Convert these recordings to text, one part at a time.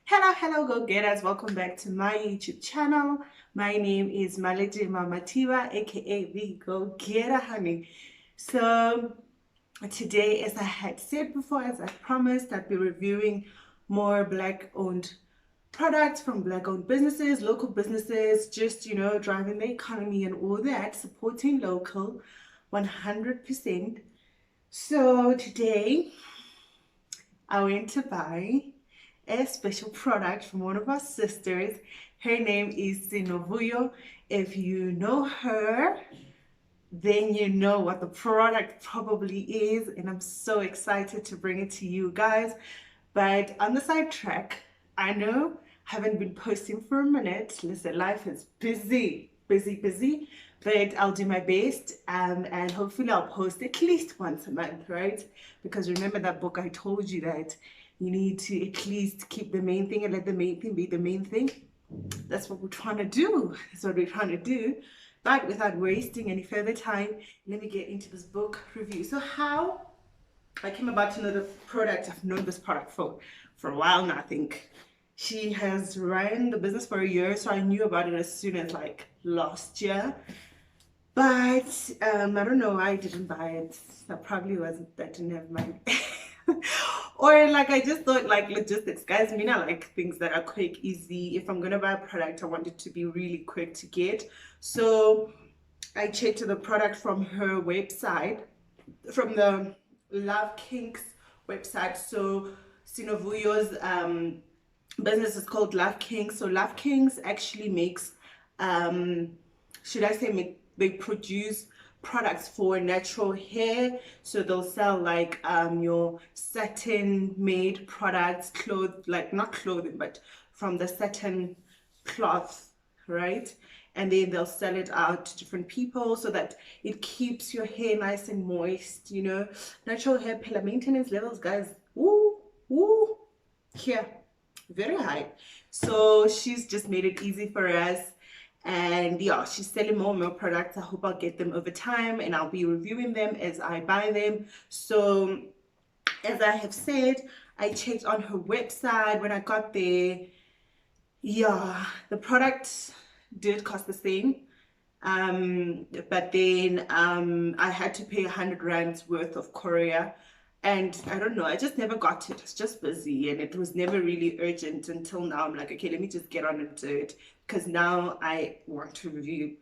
Hello, go-getters. Welcome back to my YouTube channel. My name is Maledi Mamativa, aka the Go-Getter Honey. So today, as I had said before, as I promised, I'd be reviewing more Black-owned products from Black-owned businesses, local businesses, just, driving the economy and all that, supporting local 100%. So today, I went to buy a special product from one of our sisters. Her name is Sinovuyo. If you know her, then you know what the product probably is, and I'm so excited to bring it to you guys. But on the side track, I know I haven't been posting for a minute. Listen, life is busy, but I'll do my best, and hopefully I'll post at least once a month, right? Because remember that book I told you that you need to at least keep the main thing and let the main thing be the main thing. That's what we're trying to do. That's what we're trying to do. But without wasting any further time, let me get into this book review. So how I came about to know the product, I've known this product for a while now, I think. She has run the business for a year, so I knew about it as soon as like last year. But I don't know why I didn't buy it. That probably wasn't, I didn't have money. Or like I just thought like logistics, guys, I mean, I like things that are quick, easy. If I'm gonna buy a product, I want it to be really quick to get. So I checked the product from her website, from the Love Kinks website. So Sinovuyo's business is called Love Kinks. So Love Kinks actually makes, should I say, they produce products for natural hair. So they'll sell like your satin made products, like not clothing, but from the satin cloth, right? And then they'll sell it out to different people so that it keeps your hair nice and moist, Natural hair pillar maintenance levels, guys, woo, here, very high. So she's just made it easy for us. And yeah, she's selling more and more products. I hope I'll get them over time and I'll be reviewing them as I buy them. So as I have said, I checked on her website when I got there. Yeah, the product did cost the same. But then I had to pay 100 rands worth of courier. And I don't know, I just never got it. It's just busy and it was never really urgent until now. I'm like, okay, let me just get on and do it because now I want to review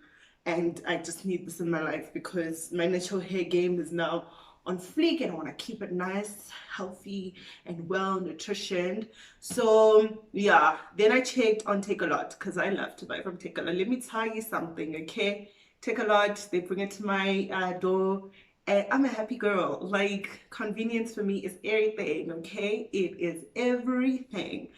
and I just need this in my life because my natural hair game is now on fleek and I want to keep it nice, healthy, and well nutritioned. So yeah, then I checked on Takealot because I love to buy from Takealot. Let me tell you something, okay? Takealot, they bring it to my door. And I'm a happy girl. Like, convenience for me is everything, okay? It is everything.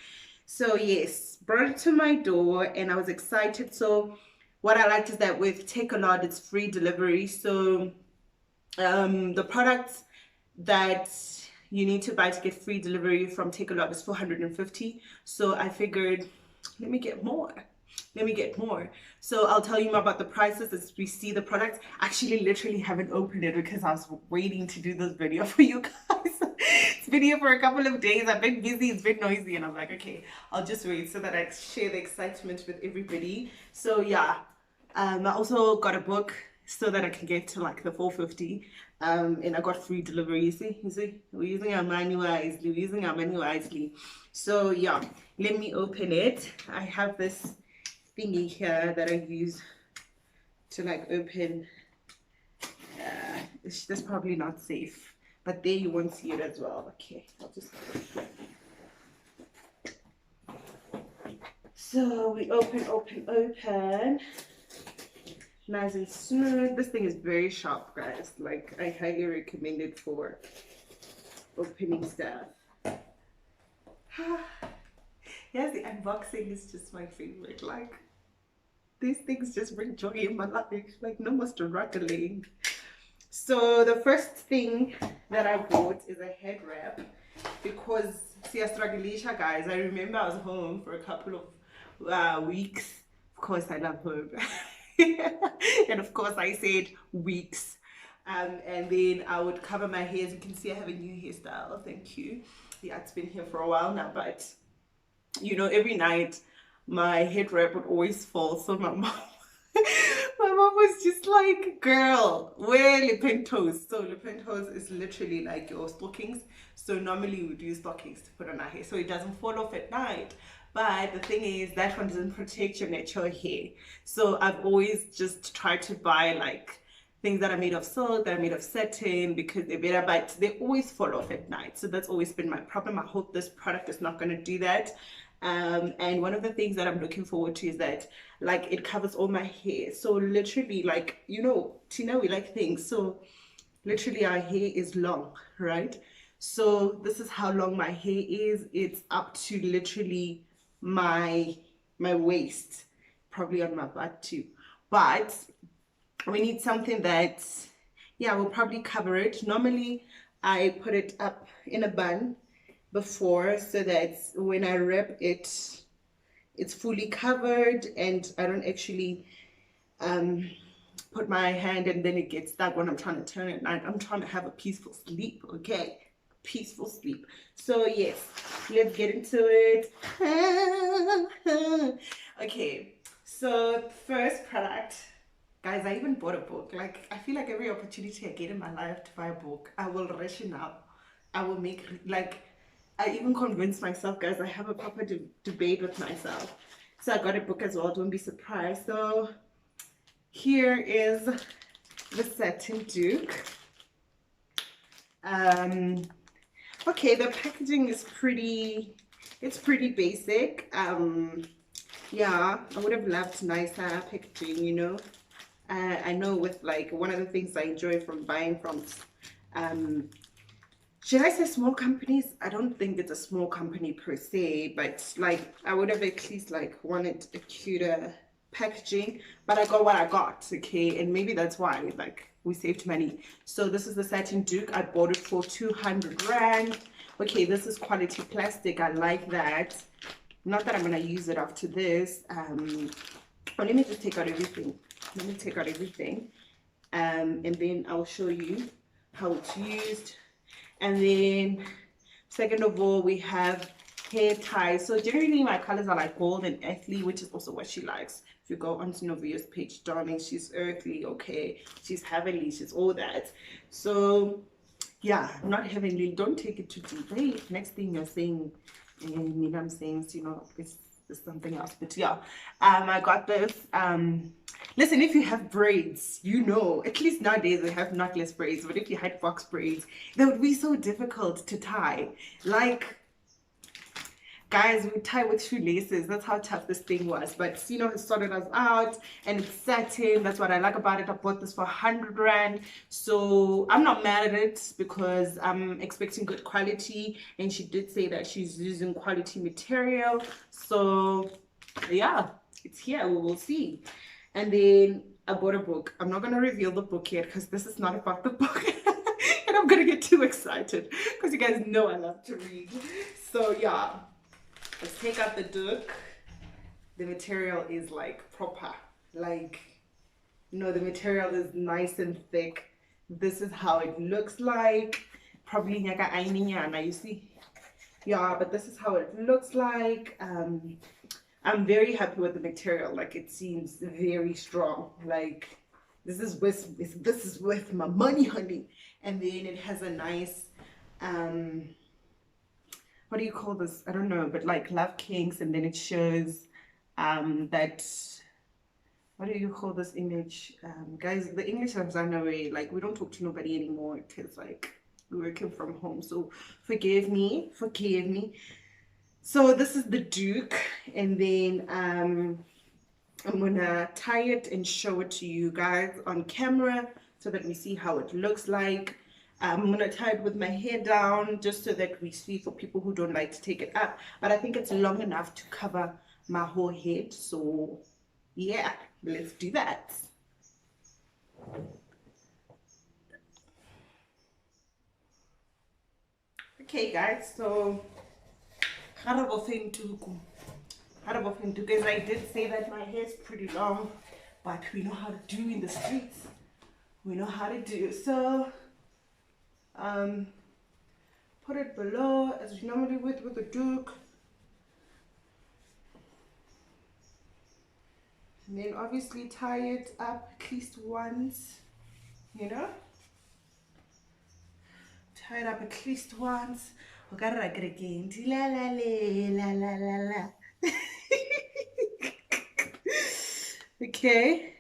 So yes, brought it to my door and I was excited. So what I liked is that with Takealot, it's free delivery. So the products that you need to buy to get free delivery from Takealot is 450. So I figured, let me get more. So I'll tell you more about the prices as we see the products. Actually, literally haven't opened it because I was waiting to do this video for you guys. It's been here for a couple of days. I've been busy, it's been noisy, and I'm like, okay, I'll just wait so that I share the excitement with everybody. So yeah, I also got a book so that I can get to like the 450. And I got free delivery. You see, we're using our money wisely. So yeah, let me open it. I have this thingy here that I use to like open. That's probably not safe, but there you won't see it as well. Okay, I'll just. So we open. Nice and smooth. This thing is very sharp, guys. Like, I highly recommend it for opening stuff. Yes, the unboxing is just my favorite. Like, these things just bring joy in my life. Like, no more struggling. So the first thing that I bought is a head wrap because see, struggleisha, guys. I remember I was home for a couple of weeks. Of course, I love home. And of course I said weeks, and then I would cover my hair. As you can see, I have a new hairstyle. Thank you. Yeah, it's been here for a while now, but you know, every night my head wrap would always fall. So my mom, my mom was just like, girl, wear lipentos. So lipentos is literally like your stockings. So normally we would use stockings to put on our hair so it doesn't fall off at night. But the thing is, that one doesn't protect your natural hair. So I've always just tried to buy like things that are made of silk, that are made of satin, because they're better, but they always fall off at night. So that's always been my problem. I hope this product is not going to do that. And one of the things that I'm looking forward to is that like it covers all my hair. So literally, like, you know, Tina, we like things. So literally our hair is long, right? So this is how long my hair is. It's up to literally my waist, probably on my butt too. But we need something that, yeah, will probably cover it. Normally I put it up in a bun before so that when I wrap it, it's fully covered and I don't actually put my hand and then it gets stuck when I'm trying to turn it. I'm trying to have a peaceful sleep, okay? Peaceful sleep. So yes, let's get into it. Okay, so first product, guys, I even bought a book. Like, I feel like every opportunity I get in my life to buy a book, I will ration out. I will make, like, I even convinced myself, guys, I have a proper debate with myself. So I got a book as well, don't be surprised. So here is the Satin doek. Okay, the packaging is it's pretty basic. Yeah, I would have loved nicer packaging, you know. I know with like one of the things I enjoy from buying from should I say small companies? I don't think it's a small company per se, but like I would have at least like wanted a cuter packaging, but I got what I got, okay, and maybe that's why like we saved money. So this is the Satin doek. I bought it for 200 rand. Okay, this is quality plastic. I like that. Not that I'm gonna use it after this. Let me just take out everything. Let me take out everything, and then I'll show you how it's used. And then second of all, we have hair ties. So generally my colors are like gold and earthly, which is also what she likes. If you go onto Novia's page, darling, she's earthly, okay, she's heavenly, she's all that. So yeah, not heavenly, don't take it too deep. Hey, next thing you're saying, I'm saying, you know, it's something else. But yeah, I got this. Listen, if you have braids, you know, at least nowadays we have knotless braids, but if you had box braids, they would be so difficult to tie. Like, guys, we tie with shoelaces. That's how tough this thing was. But you know, it sorted us out, and it's satin. That's what I like about it. I bought this for 100 rand. So I'm not mad at it because I'm expecting good quality. And she did say that she's using quality material. So yeah, it's here. We will see. And then I bought a book. I'm not gonna reveal the book yet because this is not about the book. And I'm gonna get too excited because you guys know I love to read. So yeah. Let's take out the doek. The material is like proper. Like, no, the material is nice and thick. This is how it looks like. Probably nyaga aininyana, you see? Yeah, but this is how it looks like. I'm very happy with the material. Like, it seems very strong. Like, this is worth my money, honey. And then it has a nice what do you call this? I don't know, but like love kinks, and then it shows that, what do you call this image? Guys, the English language, I know, like we don't talk to nobody anymore because like we're working from home. So forgive me, forgive me. So this is the doek, and then I'm gonna tie it and show it to you guys on camera so that we see how it looks like. I'm gonna tie it with my hair down just so that we see, for people who don't like to take it up, but I think it's long enough to cover my whole head. So yeah, let's do that. Okay guys, so horrible thing to because I did say that my hair is pretty long, but we know how to do in the streets. We know how to do. So put it below as we normally would with the doek. And then obviously tie it up at least once, you know? Tie it up at least once. La la la la la. Okay.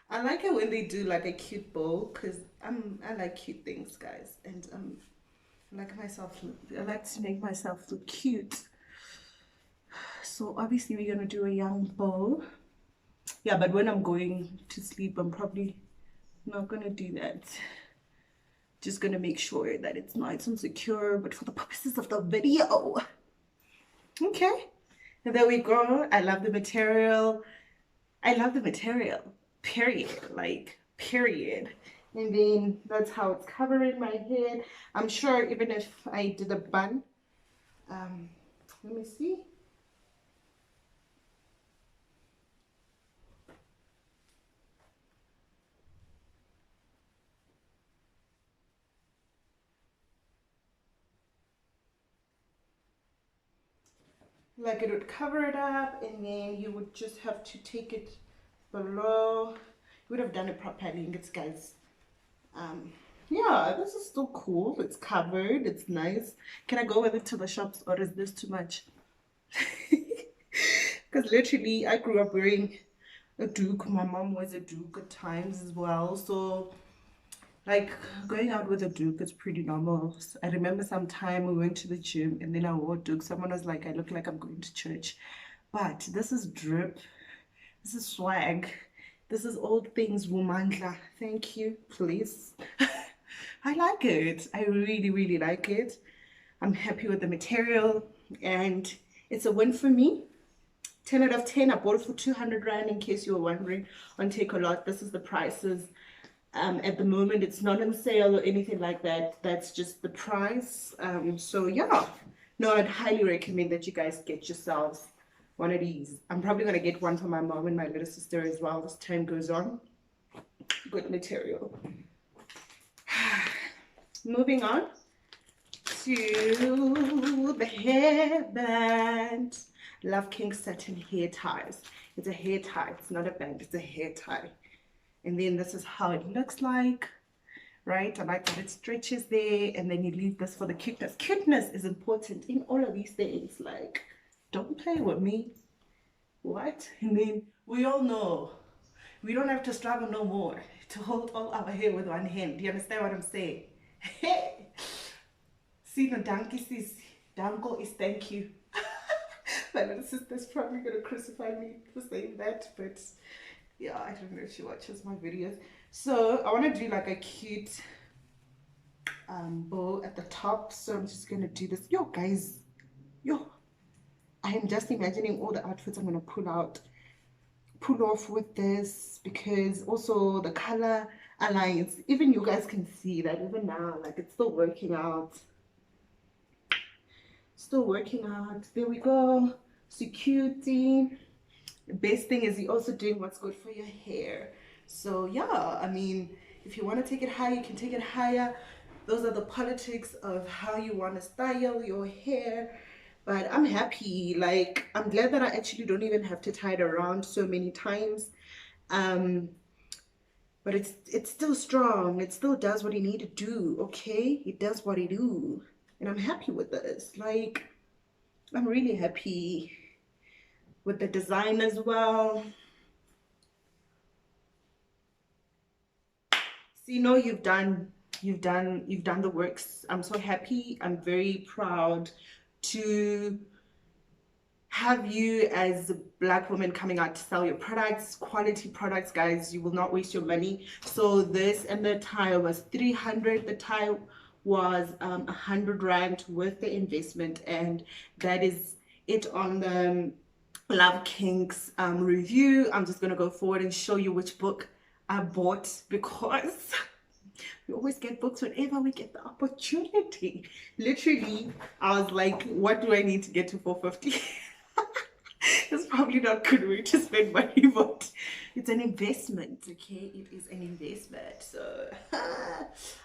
I like it when they do like a cute bow because I like cute things, guys, and I like to make myself look cute. So obviously we're gonna do a young bow. Yeah, but when I'm going to sleep, I'm probably not gonna do that. Just gonna make sure that it's nice and secure, but for the purposes of the video. Okay, and there we go. I love the material. I love the material, period, like, period. And then that's how it's covering my head. I'm sure even if I did a bun, let me see. Like it would cover it up, and then you would just have to take it below. You would have done it properly, guys. Yeah, this is still cool. It's covered. It's nice. Can I go with it to the shops, or is this too much? Because literally, I grew up wearing a doek. My mom wears a doek at times as well. So, like, going out with a doek is pretty normal. So I remember sometime we went to the gym and then I wore a doek. Someone was like, I look like I'm going to church. But this is drip. This is swag. This is old things, Wumandla. Thank you, please. I like it. I really, really like it. I'm happy with the material and it's a win for me. 10 out of 10. I bought it for 200 Rand in case you were wondering on Takealot. This is the prices. At the moment, it's not on sale or anything like that. That's just the price. So yeah, no, I'd highly recommend that you guys get yourselves one of these. I'm probably gonna get one for my mom and my little sister as well as time goes on. Good material. Moving on to the hairband. Love Kinks Satin hair ties. It's a hair tie. It's not a band. It's a hair tie. And then this is how it looks like, right? I like that it stretches there, and then you leave this for the cuteness. Cuteness is important in all of these things. Like, don't play with me. What? And then we all know we don't have to struggle no more to hold all our hair with one hand. Do you understand what I'm saying? Hey, see, no donkey says, danko is thank you. My little sister's probably gonna crucify me for saying that, but yeah, I don't know if she watches my videos. So I want to do like a cute bow at the top. So I'm just gonna do this. Yo, guys, yo, I am just imagining all the outfits I'm gonna pull off with this, because also the color alliance, even you guys can see that even now, like, it's still working out. Still working out. There we go. So cutie. The best thing is you're also doing what's good for your hair. So yeah, I mean, if you want to take it higher, you can take it higher. Those are the politics of how you want to style your hair. But I'm happy. Like, I'm glad that I actually don't even have to tie it around so many times. But it's still strong. It still does what it need to do, okay? It does what it do. And I'm happy with this. Like, I'm really happy with the design as well. So you know you've done the works. I'm so happy. I'm very proud to have you as a Black woman coming out to sell your products, quality products, guys. You will not waste your money. So this and the tie was 300. The tie was 100 Rand with the investment, and that is it on the Love Kinks review. I'm just gonna go forward and show you which book I bought, because we always get books whenever we get the opportunity. Literally, I was like, what do I need to get to 450? It's probably not a good way to spend money, but it's an investment, okay? It is an investment. So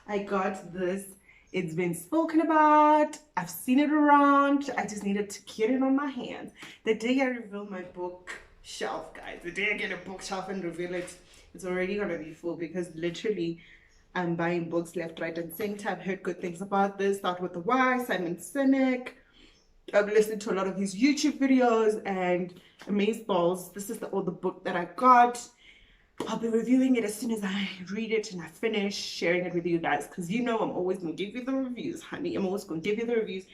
I got this. It's been spoken about. I've seen it around. I just needed to get it on my hands. The day I reveal my book, bookshelf, guys. The day I get a bookshelf and reveal it, it's already gonna be full because literally I'm buying books left, right, and center. I've heard good things about this. Start with the Why, Simon Sinek. I've listened to a lot of his YouTube videos and Amazeballs. This is the book that I got. I'll be reviewing it as soon as I read it and I finish sharing it with you guys, because you know I'm always going to give you the reviews, honey. I'm always going to give you the reviews.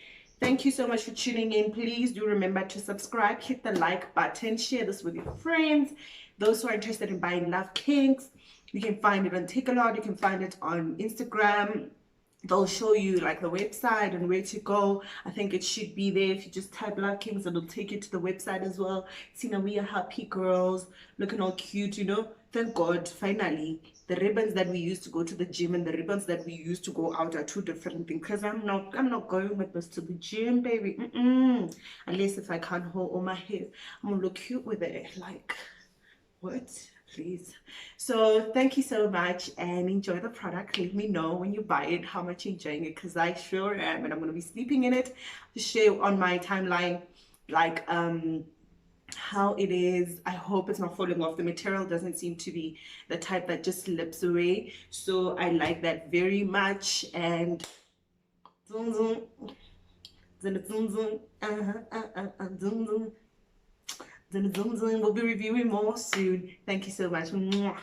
Thank you so much for tuning in. Please do remember to subscribe, hit the like button, share this with your friends. Those who are interested in buying Love Kinks, you can find it on Takealot, you can find it on Instagram. They'll show you like the website and where to go. I think it should be there. If you just type Love Kinks, it'll take you to the website as well. See, now we are happy girls, looking all cute, you know. Thank God, finally, the ribbons that we used to go to the gym and the ribbons that we used to go out are two different things. Because I'm not going with this to the gym, baby. Unless if I can't hold all my hair, I'm gonna look cute with it. Like, what? Please. So thank you so much and enjoy the product. Let me know when you buy it how much you're enjoying it, because I sure am, and I'm going to be sleeping in it. To share on my timeline like how it is. I hope it's not falling off. The material doesn't seem to be the type that just slips away, so I like that very much. And zoom zoom zoom zoom zoom zoom zoom. We'll be reviewing more soon. Thank you so much. Mwah.